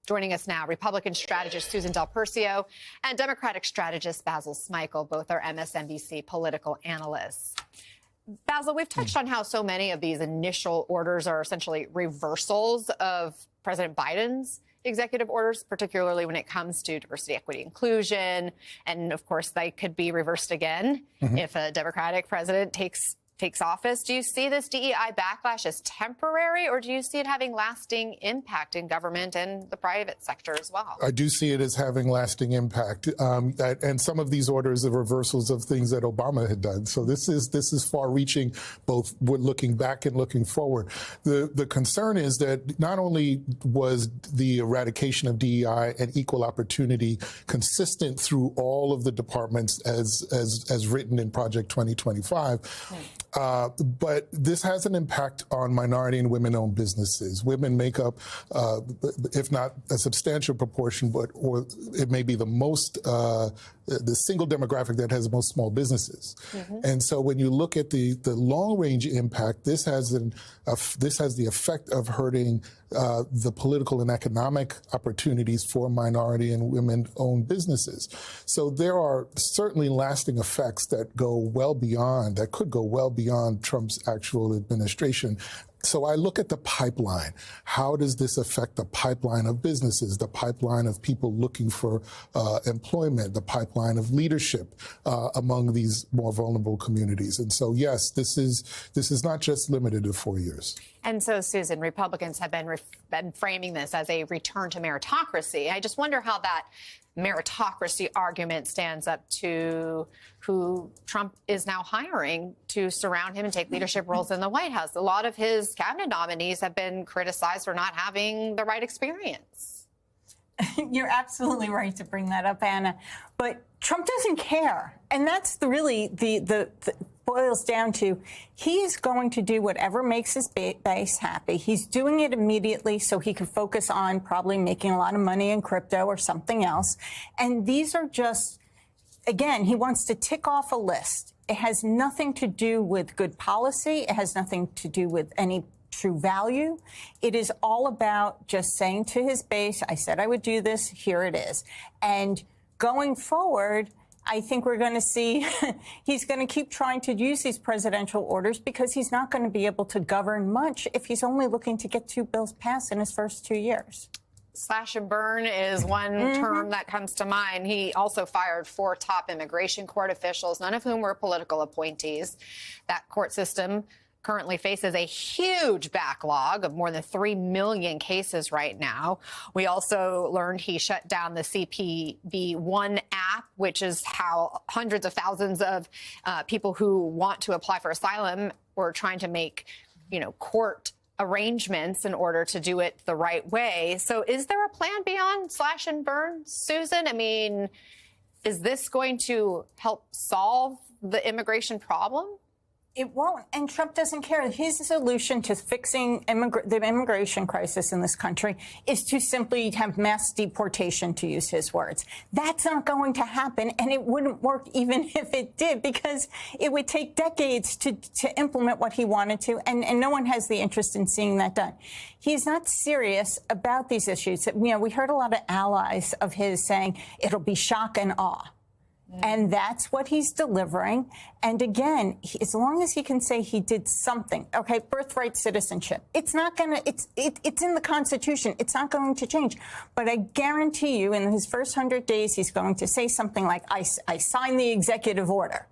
Joining us now, Republican strategist Susan Del Percio and Democratic strategist Basil Smikle, both are MSNBC political analysts. Basil, we've touched on how so many of these initial orders are essentially reversals of President Biden's executive orders, particularly when it comes to diversity, equity, inclusion. And of course, they could be reversed again if a Democratic president takes office. Do you see this DEI backlash as temporary, or do you see it having lasting impact in government and the private sector as well? I do see it as having lasting impact. And some of these orders are reversals of things that Obama had done. So this is far-reaching, both looking back and looking forward. The concern is that not only was the eradication of DEI and equal opportunity consistent through all of the departments as written in Project 2025, but this has an impact on minority and women-owned businesses. Women make up, if not a substantial proportion, or it may be the single demographic that has the most small businesses. And so when you look at the long-range impact, this has the effect of hurting the political and economic opportunities for minority and women-owned businesses. So there are certainly lasting effects that could go well beyond Trump's actual administration. So I look at the pipeline. How does this affect the pipeline of businesses, the pipeline of people looking for employment, the pipeline of leadership among these more vulnerable communities? And so, yes, this is not just limited to 4 years. And so, Susan, Republicans have been framing this as a return to meritocracy. I just wonder how that meritocracy argument stands up to who Trump is now hiring to surround him and take leadership roles in the White House. A lot of his cabinet nominees have been criticized for not having the right experience. You're absolutely right to bring that up, Anna. But Trump doesn't care. And that's really the boils down to, he is going to do whatever makes his base happy. He's doing it immediately so he can focus on probably making a lot of money in crypto or something else. And these are just, again, he wants to tick off a list. It has nothing to do with good policy. It has nothing to do with any true value. It is all about just saying to his base, I said I would do this, here it is. And going forward, I think we're going to see he's going to keep trying to use these presidential orders because he's not going to be able to govern much if he's only looking to get 2 bills passed in his first 2 years. Slash and burn is one term that comes to mind. He also fired 4 top immigration court officials, none of whom were political appointees. That court system currently faces a huge backlog of more than 3 million cases right now. We also learned he shut down the CPB One app, which is how hundreds of thousands of people who want to apply for asylum were trying to make, court arrangements in order to do it the right way. So is there a plan beyond slash and burn, Susan? I mean, is this going to help solve the immigration problem? It won't. And Trump doesn't care. His solution to fixing the immigration crisis in this country is to simply have mass deportation, to use his words. That's not going to happen, and it wouldn't work even if it did, because it would take decades to implement what he wanted to, and no one has the interest in seeing that done. He's not serious about these issues. We heard a lot of allies of his saying it'll be shock and awe. And that's what he's delivering. And again, as long as he can say he did something, okay, birthright citizenship, it's not going to, it's in the Constitution. It's not going to change. But I guarantee you in his first 100 days, he's going to say something like, I signed the executive order.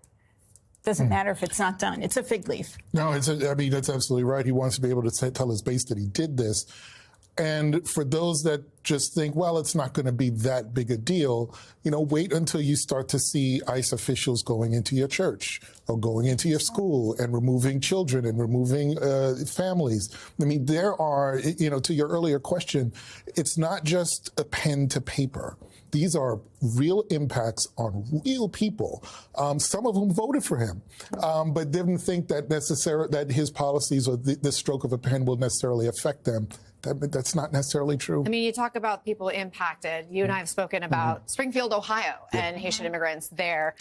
Doesn't matter if it's not done. It's a fig leaf. No, that's absolutely right. He wants to be able to tell his base that he did this. And for those that just think, well, it's not going to be that big a deal, wait until you start to see ICE officials going into your church or going into your school and removing children and removing families. I mean, there are, to your earlier question, it's not just a pen to paper. These are real impacts on real people, some of whom voted for him, but didn't think that his policies or the stroke of a pen will necessarily affect them. That's not necessarily true. I mean, you talk about people impacted. You and I have spoken about Springfield, Ohio, and Haitian immigrants there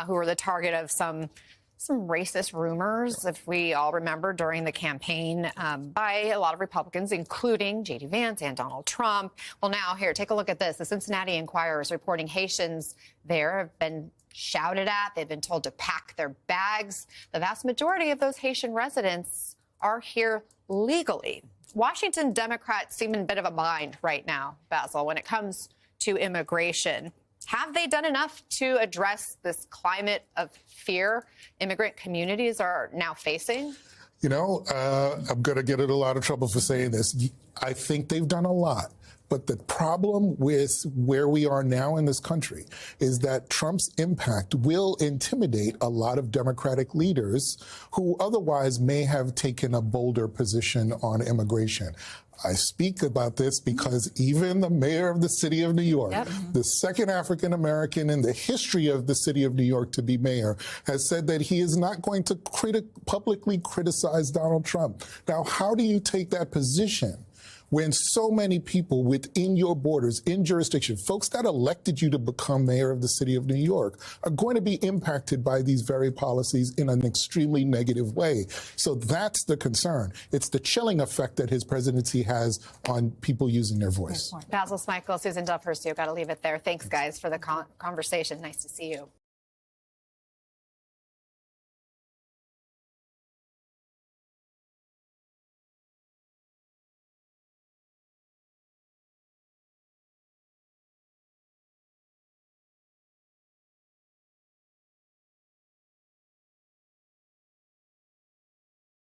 who were the target of some some racist rumors, if we all remember, during the campaign by a lot of Republicans, including J.D. Vance and Donald Trump. Well, now, here, take a look at this. The Cincinnati Enquirer is reporting Haitians there have been shouted at. They've been told to pack their bags. The vast majority of those Haitian residents are here legally. Washington Democrats seem in a bit of a bind right now, Basil, when it comes to immigration. Have they done enough to address this climate of fear immigrant communities are now facing? You know, I'm going to get in a lot of trouble for saying this. I think they've done a lot. But the problem with where we are now in this country is that Trump's impact will intimidate a lot of Democratic leaders who otherwise may have taken a bolder position on immigration. I speak about this because even the mayor of the city of New York, the second African American in the history of the city of New York to be mayor, has said that he is not going to publicly criticize Donald Trump. Now, how do you take that position when so many people within your borders, in jurisdiction, folks that elected you to become mayor of the city of New York, are going to be impacted by these very policies in an extremely negative way? So that's the concern. It's the chilling effect that his presidency has on people using their voice. Basil Smikle, Susan Del Percio, got to leave it there. Thanks, guys, for the conversation. Nice to see you.